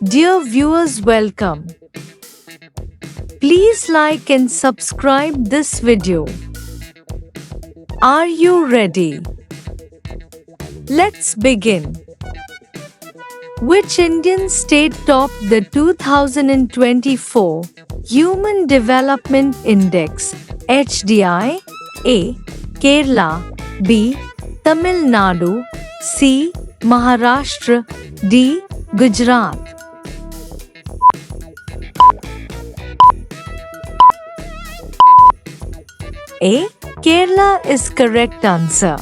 Dear viewers, welcome. Please like and subscribe this video. Are you ready? Let's begin. Which Indian state topped the 2024 Human Development Index (HDI)? A. Kerala, B. Tamil Nadu, C. Maharashtra, D. Gujarat. A. Kerala is correct answer.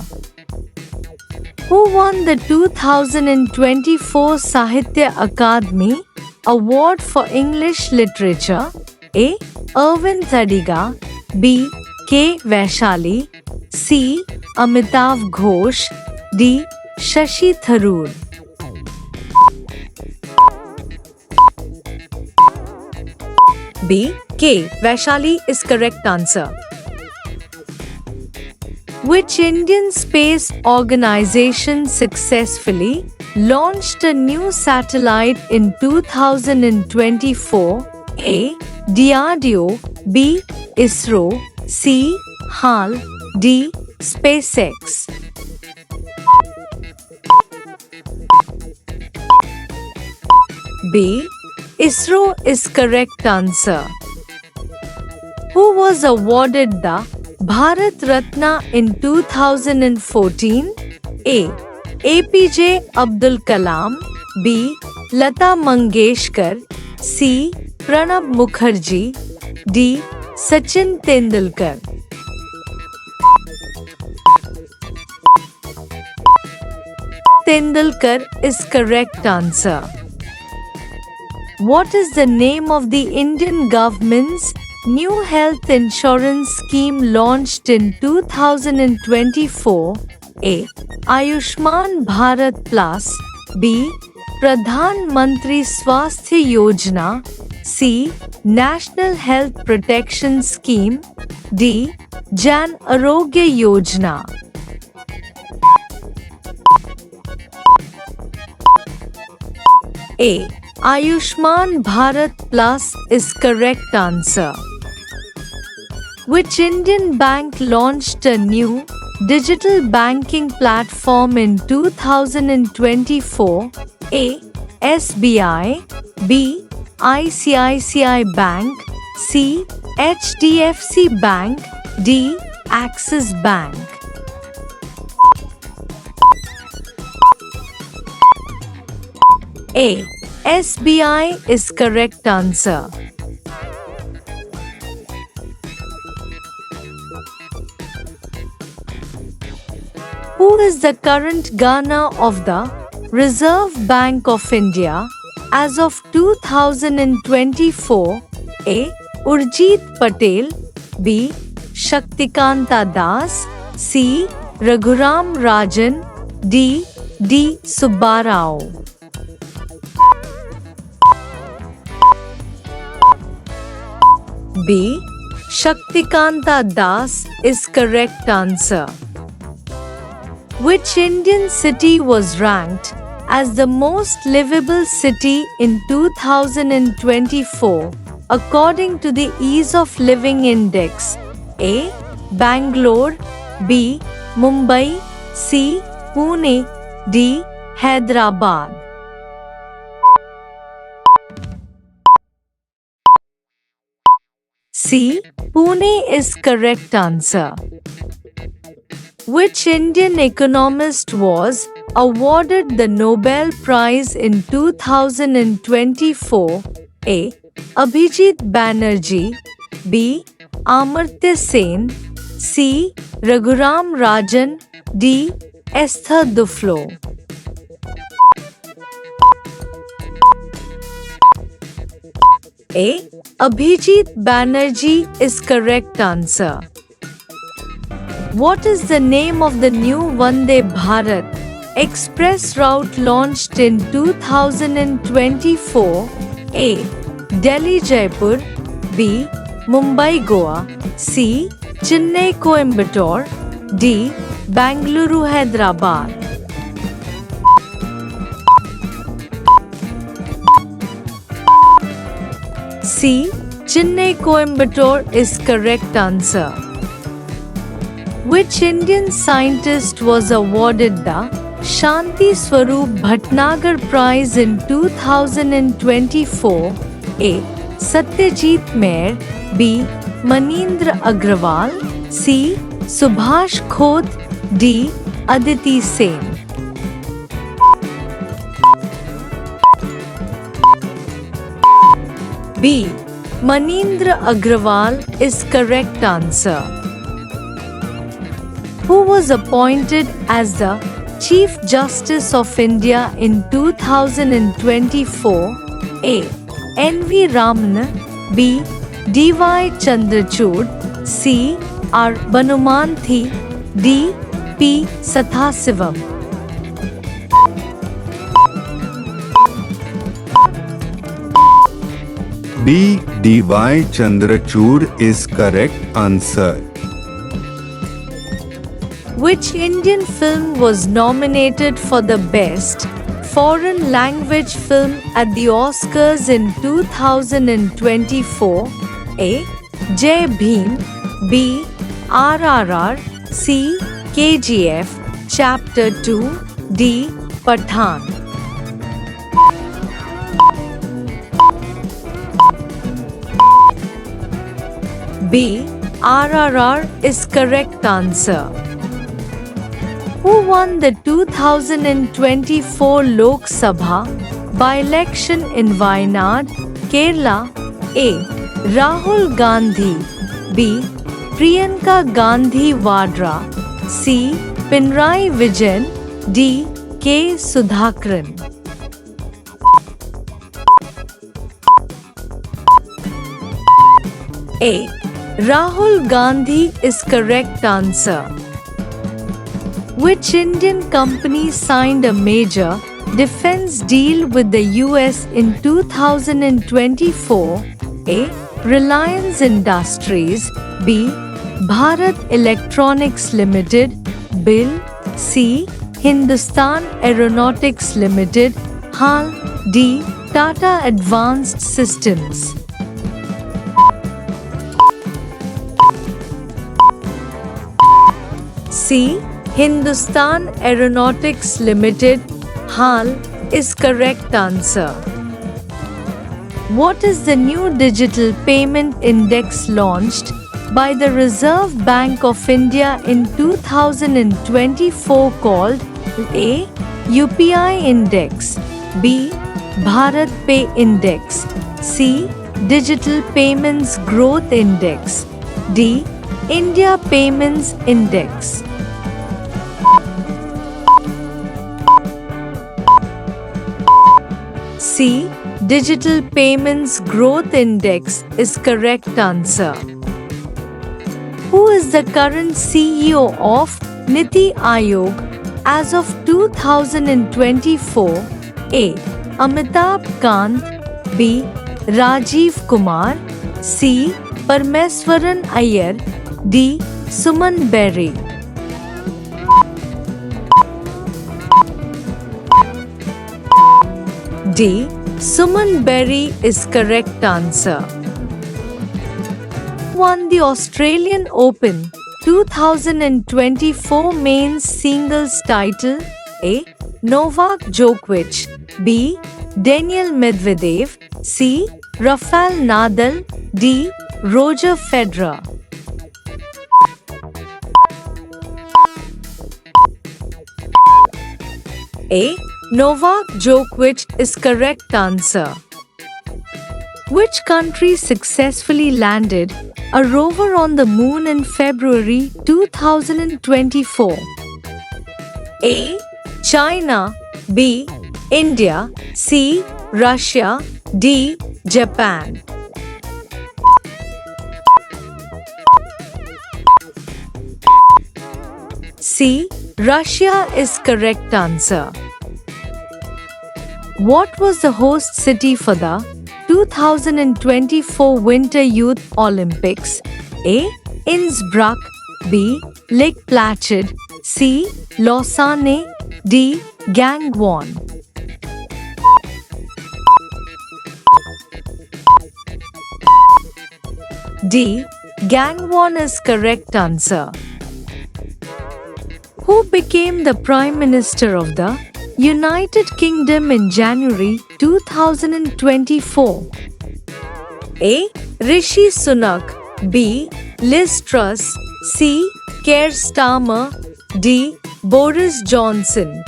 Who won the 2024 Sahitya Akademi Award for English Literature? A. Arvind Adiga, B. K. Vaishali, C. Amitav Ghosh, D. Shashi Tharoor. B. K. Vaishali is correct answer. Which Indian space organization successfully launched a new satellite in 2024? A. DRDO, B. ISRO, C. HAL, D. SpaceX. B. ISRO is correct answer. Who was awarded the Bharat Ratna in 2014? A. APJ Abdul Kalam, B. Lata Mangeshkar, C. Pranab Mukherjee, D. Sachin Tendulkar. Tendulkar is correct answer. What is the name of the Indian government's new health insurance scheme launched in 2024? A. Ayushman Bharat Plus, B. Pradhan Mantri Swasthya Yojana, C. National Health Protection Scheme, D. Jan Arogya Yojana. A. Ayushman Bharat Plus is correct answer. Which Indian bank launched a new digital banking platform in 2024? A. SBI, B. ICICI Bank, C. HDFC Bank, D. Axis Bank. A. SBI is correct answer. Who is the current governor of the Reserve Bank of India as of 2024? A. Urjit Patel, B. Shaktikanta Das, C. Raghuram Rajan, D. D. Subbarao. B. Shaktikanta Das is correct answer. Which Indian city was ranked as the most livable city in 2024 according to the Ease of Living Index? A. Bangalore, B. Mumbai, C. Pune, D. Hyderabad. C. Pune is correct answer. Which Indian economist was awarded the Nobel Prize in 2024? A. Abhijit Banerjee, B. Amartya Sen, C. Raghuram Rajan, D. Esther Duflo. A. Abhijit Banerjee is correct answer. What is the name of the new Vande Bharat Express route launched in 2024? A. Delhi Jaipur, B. Mumbai Goa, C. Chennai Coimbatore, D. Bangalore Hyderabad. C. Chennai Coimbatore is correct answer. Which Indian scientist was awarded the Shanti Swaroop Bhatnagar Prize in 2024? A. Satyajit Mayer, B. Manindra Agrawal, C. Subhash Khoth, D. Aditi Sen. B. Manindra Agrawal is correct answer. Who was appointed as the Chief Justice of India in 2024? A. N.V. Ramana, B. D.Y. Chandrachud, C. R. Banumanthi, D. P. Sathasivam. B. D.Y. Chandrachud is correct answer. Which Indian film was nominated for the Best Foreign Language Film at the Oscars in 2024? A. Jai Bhim, B. RRR, C. KGF, Chapter 2, D. Pathan. B. RRR is correct answer. Who won the 2024 Lok Sabha by-election in Wayanad, Kerala? A. Rahul Gandhi, B. Priyanka Gandhi Vadra, C. Pinarayi Vijayan, D. K. Sudhakaran. A. Rahul Gandhi is correct answer. Which Indian company signed a major defense deal with the US in 2024? A. Reliance Industries, B. Bharat Electronics Limited, BIL, C. Hindustan Aeronautics Limited, HAL, D. Tata Advanced Systems. C. Hindustan Aeronautics Limited, HAL is correct answer. What is the new digital payment index launched by the Reserve Bank of India in 2024 called? A. UPI Index, B. Bharat Pay Index, C. Digital Payments Growth Index, D. India Payments Index. C. Digital Payments Growth Index is correct answer. Who is the current CEO of Niti Aayog as of 2024? A. Amitabh Kant, B. Rajiv Kumar, C. Parmeswaran Iyer, D. Suman Berry. D. Suman Berry is correct answer. Won the Australian Open 2024 men's singles title? A. Novak Djokovic, B. Daniil Medvedev, C. Rafael Nadal, D. Roger Federer. A. Novak Djokovic is correct answer. Which country successfully landed a rover on the moon in February 2024? A. China, B. India, C. Russia, D. Japan. C. Russia is correct answer. What was the host city for the 2024 Winter Youth Olympics? A. Innsbruck, B. Lake Placid, C. Lausanne, D. Gangwon. D. Gangwon is correct answer. Who became the Prime Minister of the United Kingdom in January 2024? A. Rishi Sunak. B. Liz Truss. C. Keir Starmer. D. Boris Johnson.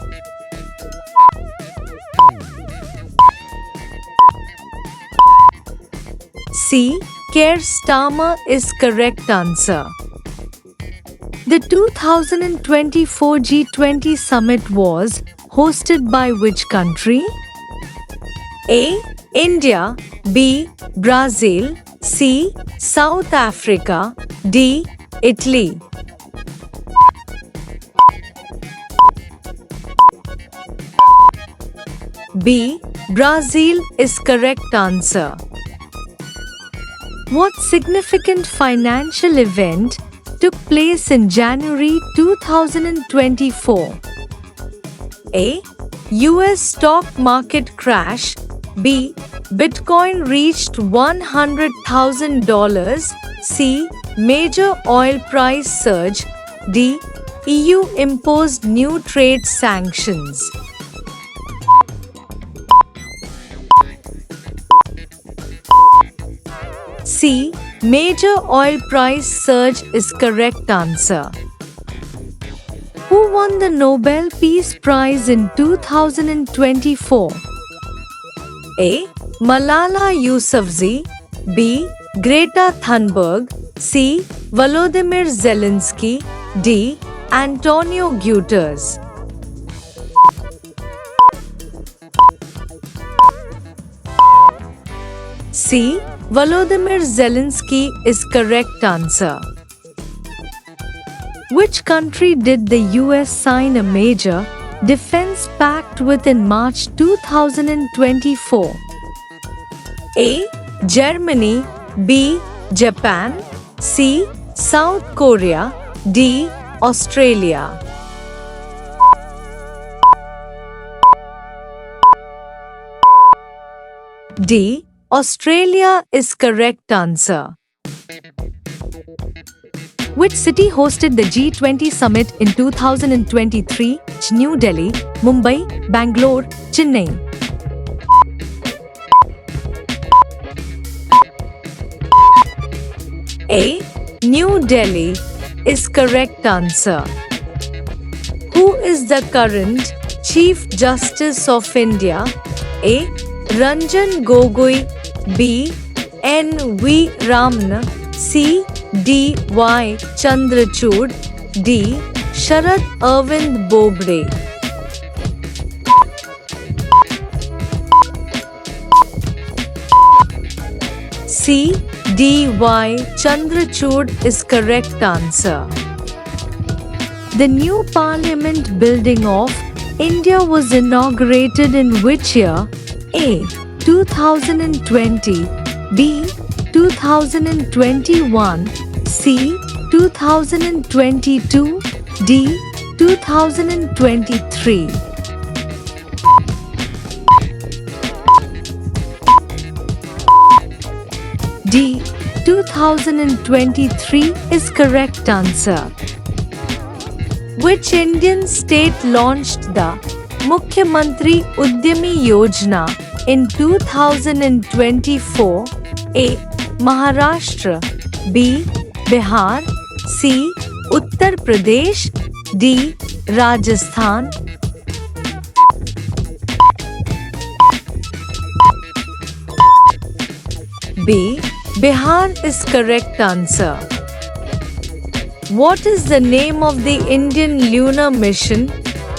C. Keir Starmer is correct answer. The 2024 G20 summit was hosted by which country? A. India. B. Brazil. C. South Africa. D. Italy. B. Brazil is correct answer. What significant financial event took place in January 2024? A. US stock market crash. B. Bitcoin reached $100,000. C. Major oil price surge. D. EU imposed new trade sanctions. C. Major oil price surge is correct answer. Who won the Nobel Peace Prize in 2024? A. Malala Yousafzai. B. Greta Thunberg. C. Volodymyr Zelensky. D. Antonio Guterres. C. Volodymyr Zelensky is correct answer. Which country did the US sign a major defense pact with in March 2024? A. Germany. B. Japan. C. South Korea. D. Australia. D. Australia is correct answer. Which city hosted the G20 summit in 2023? New Delhi, Mumbai, Bangalore, Chennai. A. New Delhi is correct answer. Who is the current Chief Justice of India? A. Ranjan Gogoi. B. N. V. Ramana. C. D. Y. Chandrachud. D. Sharad Arvind Bobde. C. D. Y. Chandrachud is correct answer. The new Parliament building of India was inaugurated in which year? A. 2020. B. 2021. C. 2022. D. 2023. D. 2023 is correct answer. Which Indian state launched the Mukhyamantri Udyami Yojana in 2024? A. Maharashtra. B. Bihar. C. Uttar Pradesh. D. Rajasthan. B. Bihar is correct answer. What is the name of the Indian lunar mission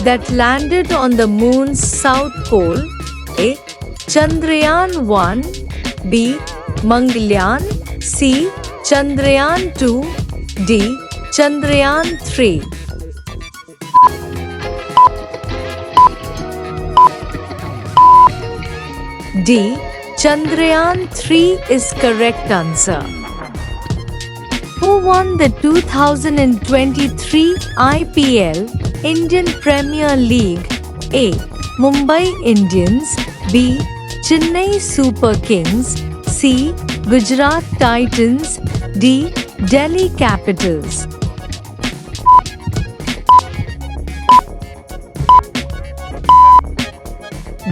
that landed on the moon's south pole? A. Chandrayaan-1. B. Mangalyaan. C. Chandrayaan-2. D. Chandrayaan-3. D. Chandrayaan-3 is correct answer. Who won the 2023 IPL Indian Premier League? A. Mumbai Indians. B. Chennai Super Kings. C. Gujarat Titans. D. Delhi Capitals.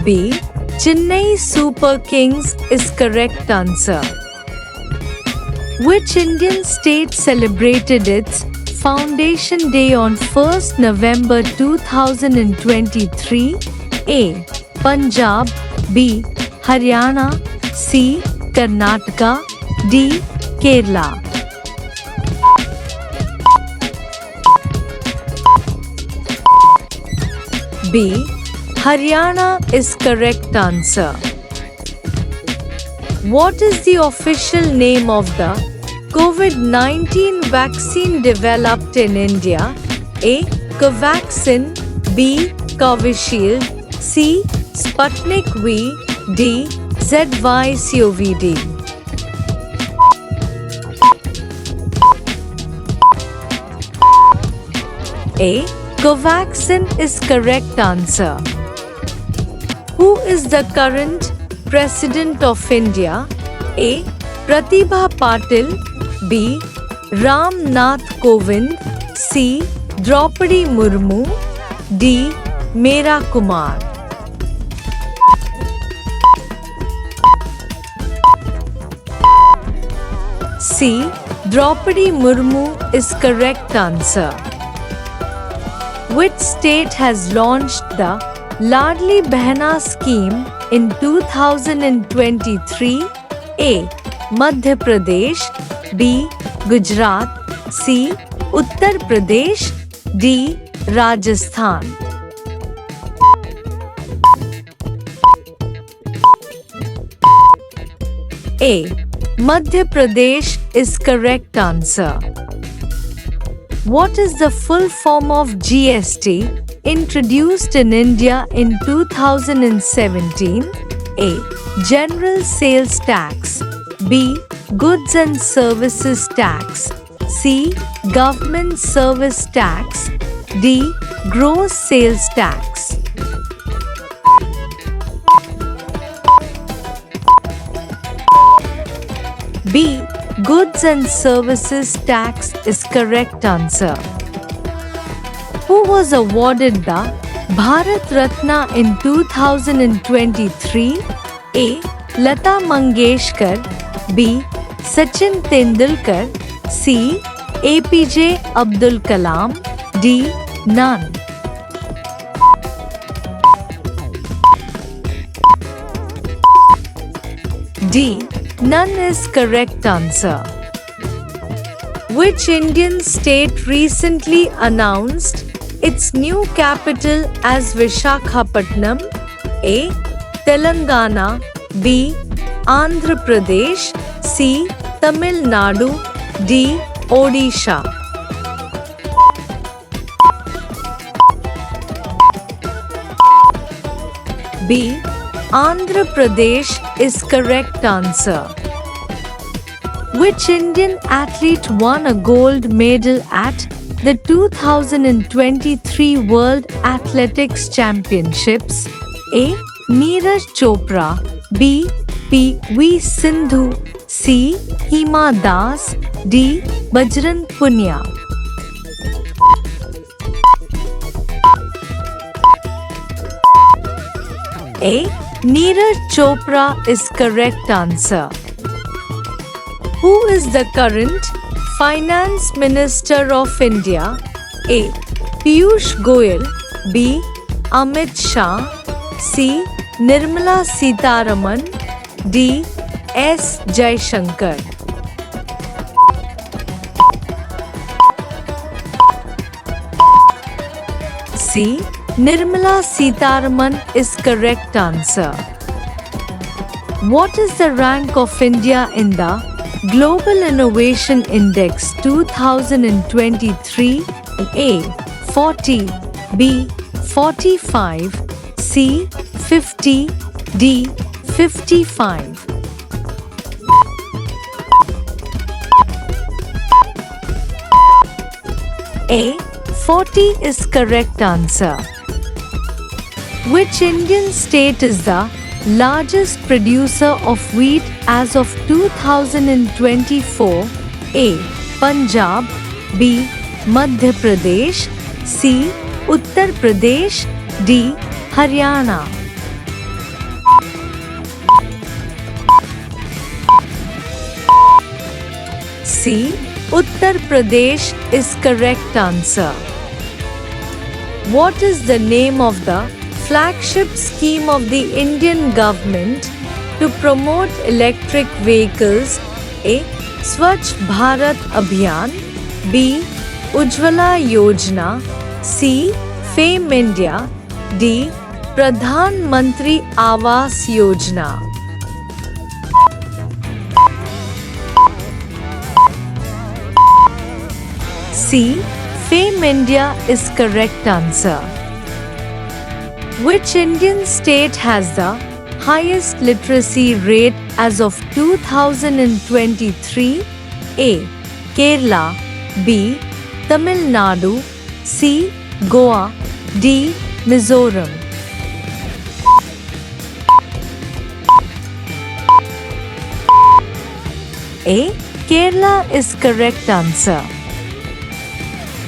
B. Chennai Super Kings is correct answer. Which Indian state celebrated its Foundation Day on 1st November 2023? A. Punjab. B. Haryana. C. Karnataka. D. Kerala. B. Haryana is correct answer. What is the official name of the COVID-19 vaccine developed in India? A. Covaxin. B. Covishield. C. Sputnik V. D. ZyCoV-D. A. Covaxin is correct answer. Who is the current President of India? A. Pratibha Patil. B. Ram Nath Kovind. C. Draupadi Murmu. D. Mera Kumar. C. Draupadi Murmu is correct answer. Which state has launched the Ladli Behna scheme in 2023? A. Madhya Pradesh. B. Gujarat. C. Uttar Pradesh. D. Rajasthan. A. Madhya Pradesh is correct answer. What is the full form of GST introduced in India in 2017? A. General Sales Tax. B. Goods and Services Tax. C. Government Service Tax. D. Gross Sales Tax. B. Goods and Services Tax is correct answer. Who was awarded the Bharat Ratna in 2023? A. Lata Mangeshkar. B. Sachin Tendulkar. C. APJ Abdul Kalam. D. None. D. None is correct answer. Which Indian state recently announced its new capital as Vishakhapatnam? A. Telangana. B. Andhra Pradesh. C. Tamil Nadu. D. Odisha. B. Andhra Pradesh is correct answer. Which Indian athlete won a gold medal at the 2023 World Athletics Championships? A. Neeraj Chopra. B. P.V. Sindhu. C. Hima Das. D. Bajrang Punia. A. Neeraj Chopra is correct answer. Who is the current Finance Minister of India? A. Piyush Goyal. B. Amit Shah. C. Nirmala Sitharaman. D. S. Jaishankar. C. Nirmala Sitharaman is correct answer. What is the rank of India in the Global Innovation Index 2023? A. 40. B. 45. C. 50. D. 55. A. 40 is correct answer. Which Indian state is the largest producer of wheat as of 2024? A. Punjab, B. Madhya Pradesh, C. Uttar Pradesh, D. Haryana. C. Uttar Pradesh is correct answer. What is the name of the flagship scheme of the Indian government to promote electric vehicles? A. Swachh Bharat Abhiyan, B. Ujjwala Yojana, C. FAME India, D. Pradhan Mantri Awas Yojana. C. FAME India is correct answer. Which Indian state has the highest literacy rate as of 2023? A. Kerala, B. Tamil Nadu, C. Goa, D. Mizoram. A. Kerala is correct answer.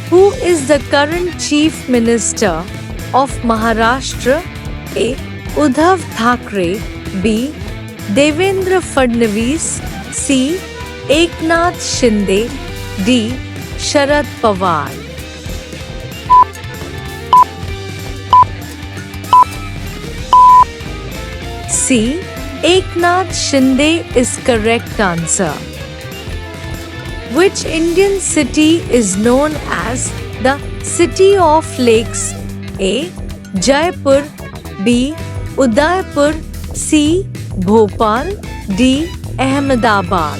Who is the current Chief Minister of Maharashtra? A. Uddhav Thackeray, B. Devendra Fadnavis, C. Eknath Shinde, D. Sharad Pawar. C. Eknath Shinde is correct answer. Which Indian city is known as the City of Lakes? A. Jaipur, B. Udaipur, C. Bhopal, D. Ahmedabad.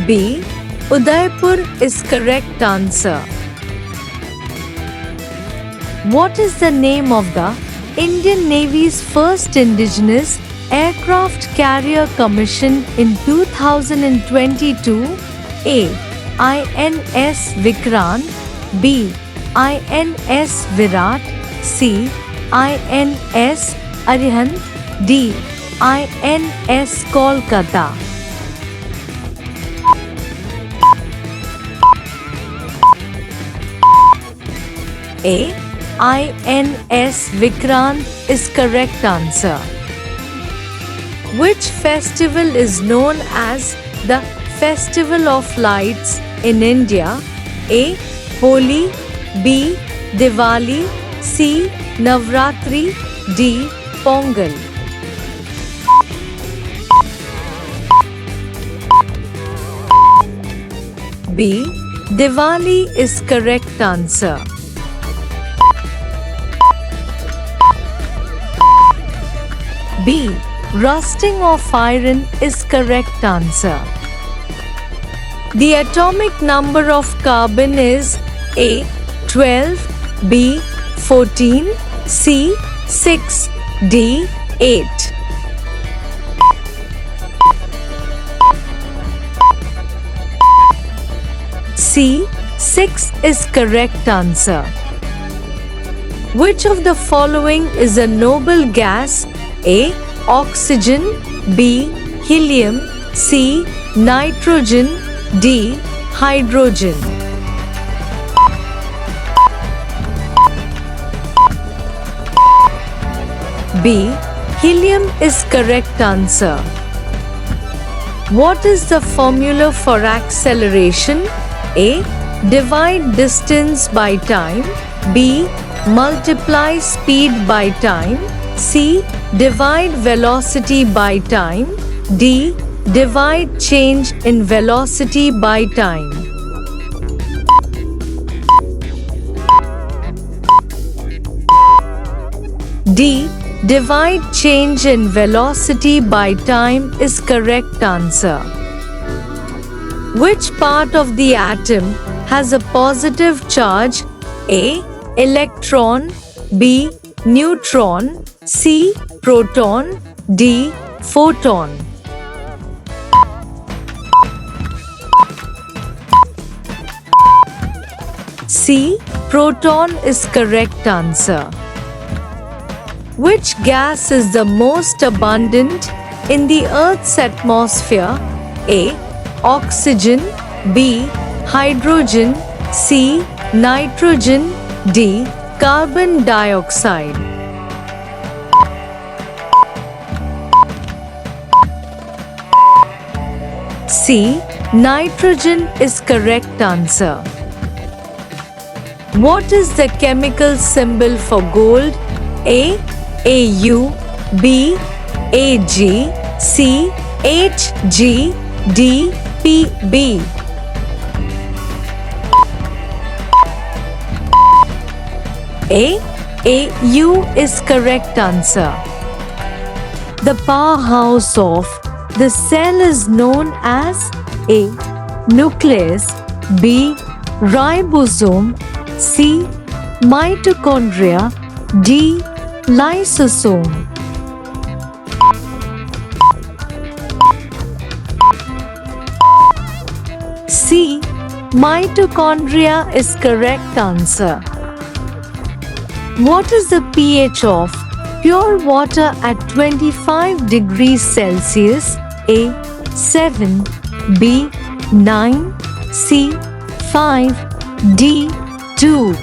B. Udaipur is correct answer. What is the name of the Indian Navy's first indigenous aircraft carrier commissioned in 2022? A. INS Vikrant, B. INS Virat, C. INS Arihant, D. INS Kolkata. A. INS Vikrant is correct answer. Which festival is known as the Festival of Lights in India? A. Holi, B. Diwali, C. Navratri, D. Pongal. B. Diwali is correct answer. B. Rusting of iron is correct answer. The atomic number of carbon is A. 12, B. 14, C. 6, D. 8. C. 6 is correct answer. Which of the following is a noble gas? A. Oxygen, B. Helium, C. Nitrogen, D. Hydrogen. B. Helium is correct answer. What is the formula for acceleration? A. Divide distance by time, B. Multiply speed by time, C. Divide velocity by time, D. Divide change in velocity by time. D. Divide change in velocity by time is correct answer. Which part of the atom has a positive charge? A. Electron, B. Neutron, C. Proton, D. Photon. C. Proton is correct answer. Which gas is the most abundant in the Earth's atmosphere? A. Oxygen. B. Hydrogen. C. Nitrogen. D. Carbon dioxide. C. Nitrogen is correct answer. What is the chemical symbol for gold? A. Au. B. Ag. C. Hg. D. Pb. A. Au is correct answer. The powerhouse of the cell is known as A. Nucleus. B. Ribosome. C. Mitochondria. D. Lysosome. C. Mitochondria is correct answer. What is the pH of pure water at 25 degrees Celsius? A. 7. B. 9. C. 5. D. 2.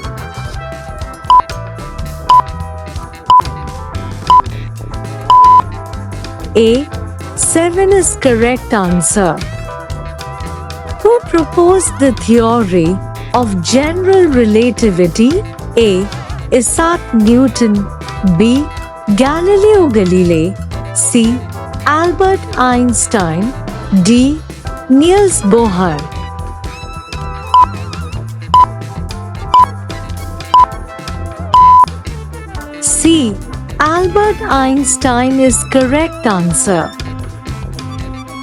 A. 7 is correct answer. Who proposed the theory of general relativity? A. Isaac Newton. B. Galileo Galilei. C. Albert Einstein. D. Niels Bohr. C. Albert Einstein is correct answer.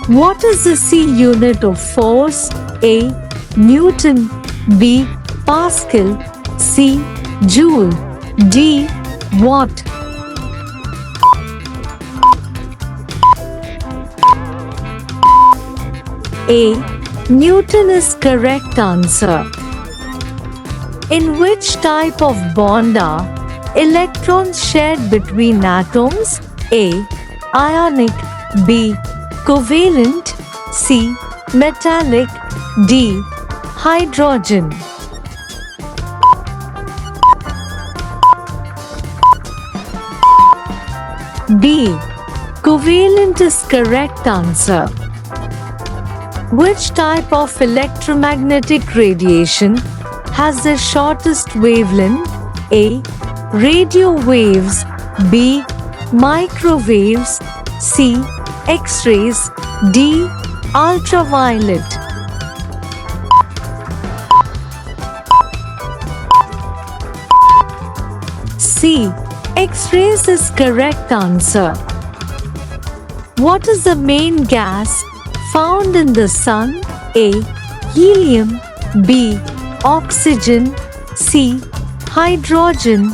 What is the C unit of force? A. Newton. B. Pascal. C. Joule. D. Watt. A. Newton is correct answer. In which type of bond are electrons shared between atoms? A. Ionic. B. Covalent. C. Metallic. D. Hydrogen. B. Covalent is correct answer. Which type of electromagnetic radiation has the shortest wavelength? A. Radio waves. B. Microwaves. C. X-rays. D. Ultraviolet. C. X-rays is correct answer. What is the main gas found in the sun? A. Helium. B. Oxygen. C. Hydrogen.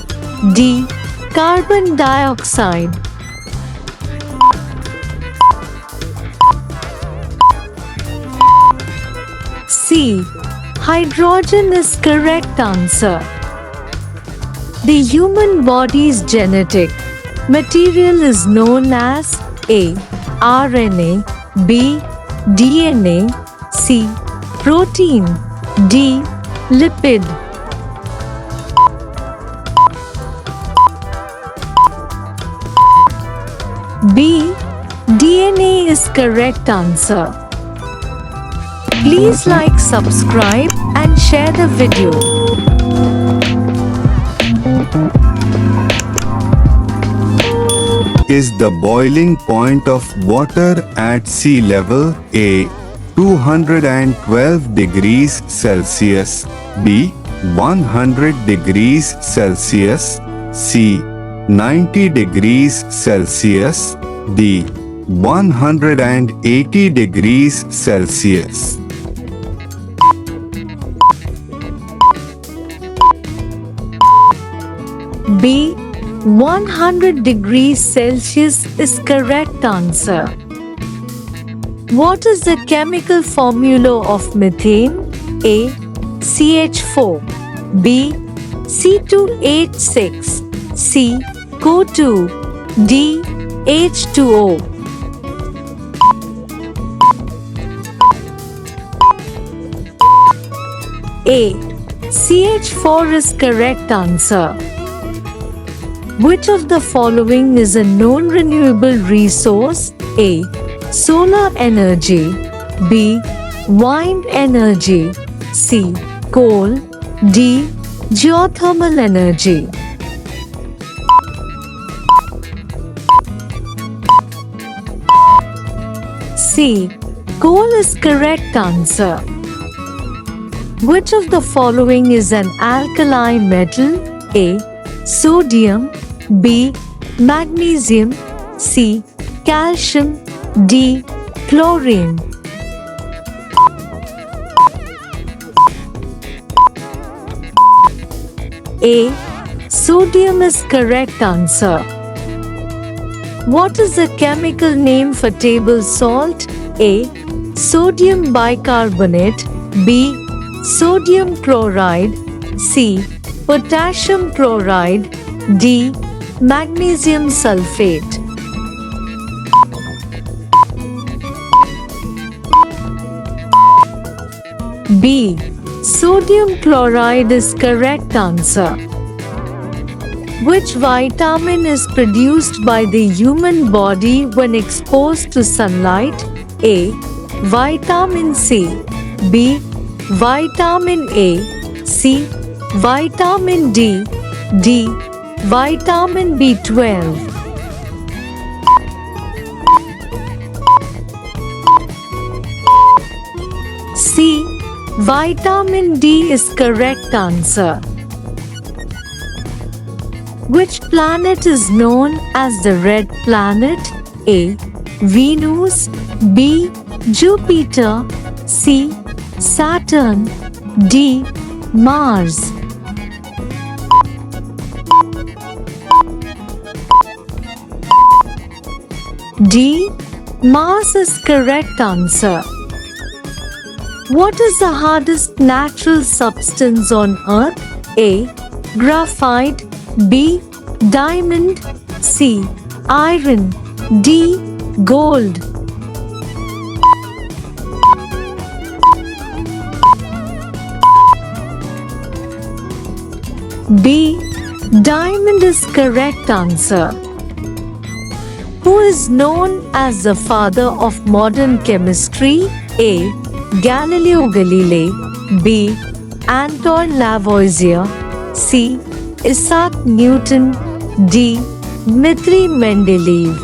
D. Carbon dioxide. C. Hydrogen is correct answer. The human body's genetic material is known as A. RNA. B. DNA. C. Protein. D. Lipid. B. DNA is correct answer. Please like, subscribe and share the video. Is the boiling point of water at sea level A. 212 degrees Celsius, B. 100 degrees Celsius, C. 90 degrees Celsius, D. 180 degrees Celsius. B. 100 degrees Celsius is correct answer. What is the chemical formula of methane? A. CH4. B. C2H6. C. CO2, D. H2O. A. CH4 is correct answer. Which of the following is a known renewable resource? A. Solar energy. B. Wind energy. C. Coal. D. Geothermal energy. C. Coal is correct answer. Which of the following is an alkali metal? A. Sodium. B. Magnesium. C. Calcium. D. Chlorine. A. Sodium is correct answer. What is the chemical name for table salt? A. Sodium bicarbonate. B. Sodium chloride. C. Potassium chloride. D. Magnesium sulfate. B. Sodium chloride is correct answer. Which vitamin is produced by the human body when exposed to sunlight? A. Vitamin C. B. Vitamin A. C. Vitamin D. D. Vitamin B12. C. Vitamin D is correct answer. Which planet is known as the red planet? A. Venus. B. Jupiter. C. Saturn. D. Mars. D. Mars is correct answer. What is the hardest natural substance on Earth? A. Graphite. B. Diamond. C. Iron. D. Gold. B. Diamond is correct answer. Who is known as the father of modern chemistry? A. Galileo Galilei. B. Antoine Lavoisier. C. Isaac Newton. D. Dmitri Mendeleev.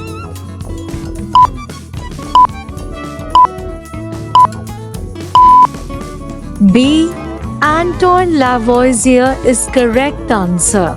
B. Antoine Lavoisier is correct answer.